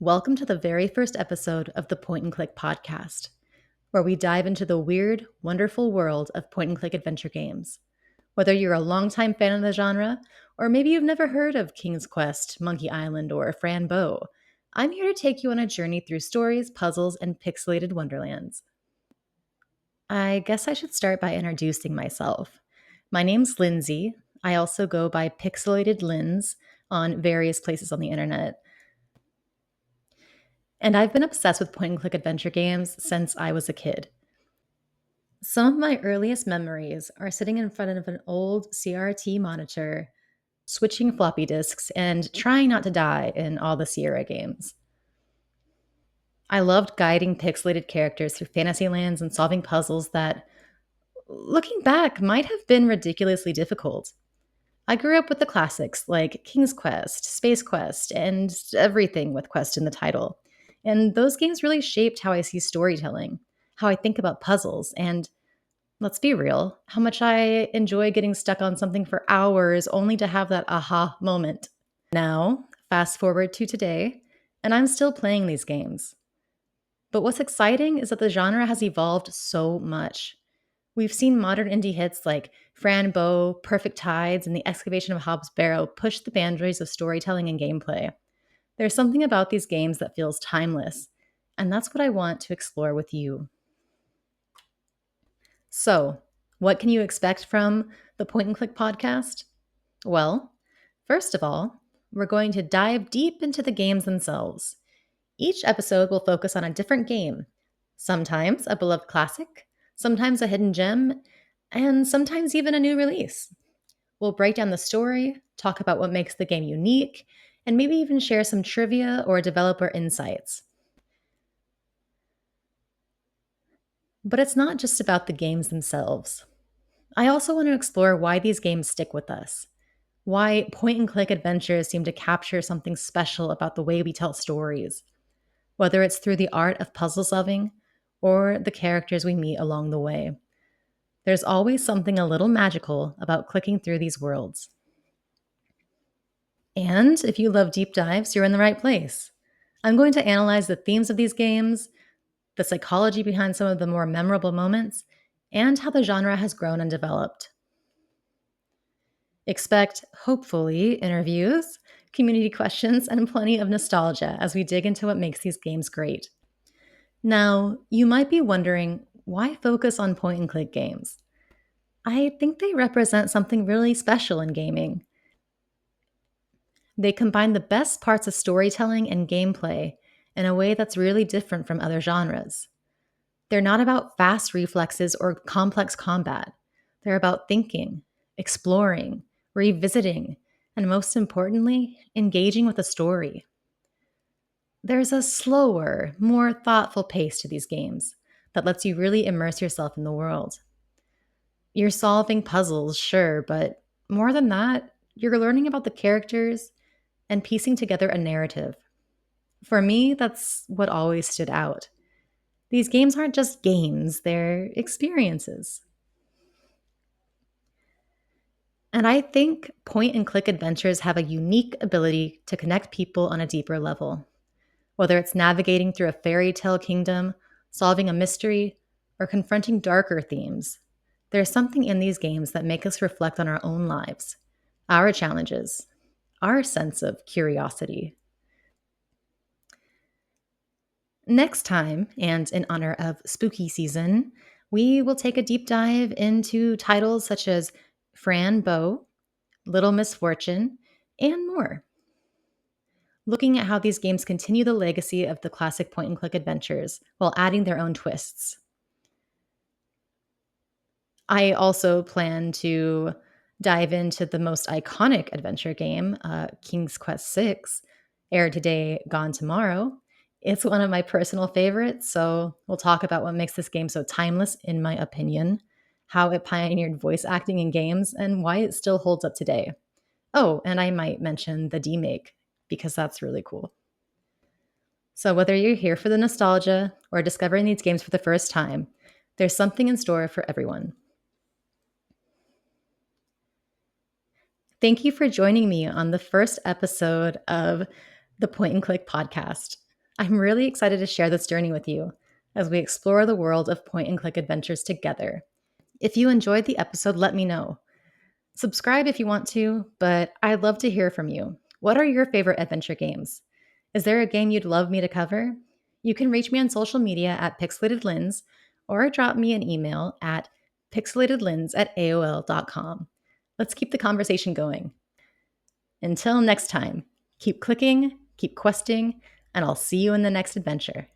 Welcome to the very first episode of the Point and Click podcast, where we dive into the weird, wonderful world of point and click adventure games. Whether you're a longtime fan of the genre, or maybe you've never heard of King's Quest, Monkey Island, or Fran Bow, I'm here to take you on a journey through stories, puzzles, and pixelated wonderlands. I guess I should start by introducing myself. My name's Lindsay. I also go by Pixelated Linz on various places on the internet. And I've been obsessed with point and click adventure games since I was a kid. Some of my earliest memories are sitting in front of an old CRT monitor, switching floppy disks, and trying not to die in all the Sierra games. I loved guiding pixelated characters through fantasy lands and solving puzzles that, looking back, might have been ridiculously difficult. I grew up with the classics like King's Quest, Space Quest, and everything with Quest in the title. And those games really shaped how I see storytelling, how I think about puzzles, and let's be real, how much I enjoy getting stuck on something for hours only to have that aha moment. Now, fast forward to today, and I'm still playing these games. But what's exciting is that the genre has evolved so much. We've seen modern indie hits like Fran Bow, Perfect Tides, and The Excavation of Hobbs Barrow push the boundaries of storytelling and gameplay. There's something about these games that feels timeless, and that's what I want to explore with you. So, what can you expect from the Point and Click podcast? Well, first of all, we're going to dive deep into the games themselves. Each episode will focus on a different game, sometimes a beloved classic, sometimes a hidden gem, and sometimes even a new release. We'll break down the story, talk about what makes the game unique, and maybe even share some trivia or developer insights. But it's not just about the games themselves. I also want to explore why these games stick with us, why point and click adventures seem to capture something special about the way we tell stories, whether it's through the art of puzzle solving or the characters we meet along the way. There's always something a little magical about clicking through these worlds. And if you love deep dives, you're in the right place. I'm going to analyze the themes of these games, the psychology behind some of the more memorable moments, and how the genre has grown and developed. Expect, hopefully, interviews, community questions, and plenty of nostalgia as we dig into what makes these games great. Now, you might be wondering, why focus on point and click games? I think they represent something really special in gaming. They combine the best parts of storytelling and gameplay in a way that's really different from other genres. They're not about fast reflexes or complex combat. They're about thinking, exploring, revisiting, and most importantly, engaging with a story. There's a slower, more thoughtful pace to these games that lets you really immerse yourself in the world. You're solving puzzles, sure, but more than that, you're learning about the characters and piecing together a narrative. For me, that's what always stood out. These games aren't just games, they're experiences. And I think point and click adventures have a unique ability to connect people on a deeper level. Whether it's navigating through a fairy tale kingdom, solving a mystery, or confronting darker themes, there's something in these games that make us reflect on our own lives, our challenges, our sense of curiosity. Next time, and in honor of spooky season, we will take a deep dive into titles such as Fran Bow, Little Misfortune, and more, looking at how these games continue the legacy of the classic point and click adventures while adding their own twists. I also plan to dive into the most iconic adventure game, King's Quest VI, aired today, gone tomorrow. It's one of my personal favorites, so we'll talk about what makes this game so timeless, in my opinion, how it pioneered voice acting in games, and why it still holds up today. Oh, and I might mention the demake, because that's really cool. So whether you're here for the nostalgia or discovering these games for the first time, there's something in store for everyone. Thank you for joining me on the first episode of the Point and Click podcast. I'm really excited to share this journey with you as we explore the world of point and click adventures together. If you enjoyed the episode, let me know. Subscribe if you want to, but I'd love to hear from you. What are your favorite adventure games? Is there a game you'd love me to cover? You can reach me on social media at pixelatedlens or drop me an email at pixelatedlens@aol.com. Let's keep the conversation going. Until next time, keep clicking, keep questing, and I'll see you in the next adventure.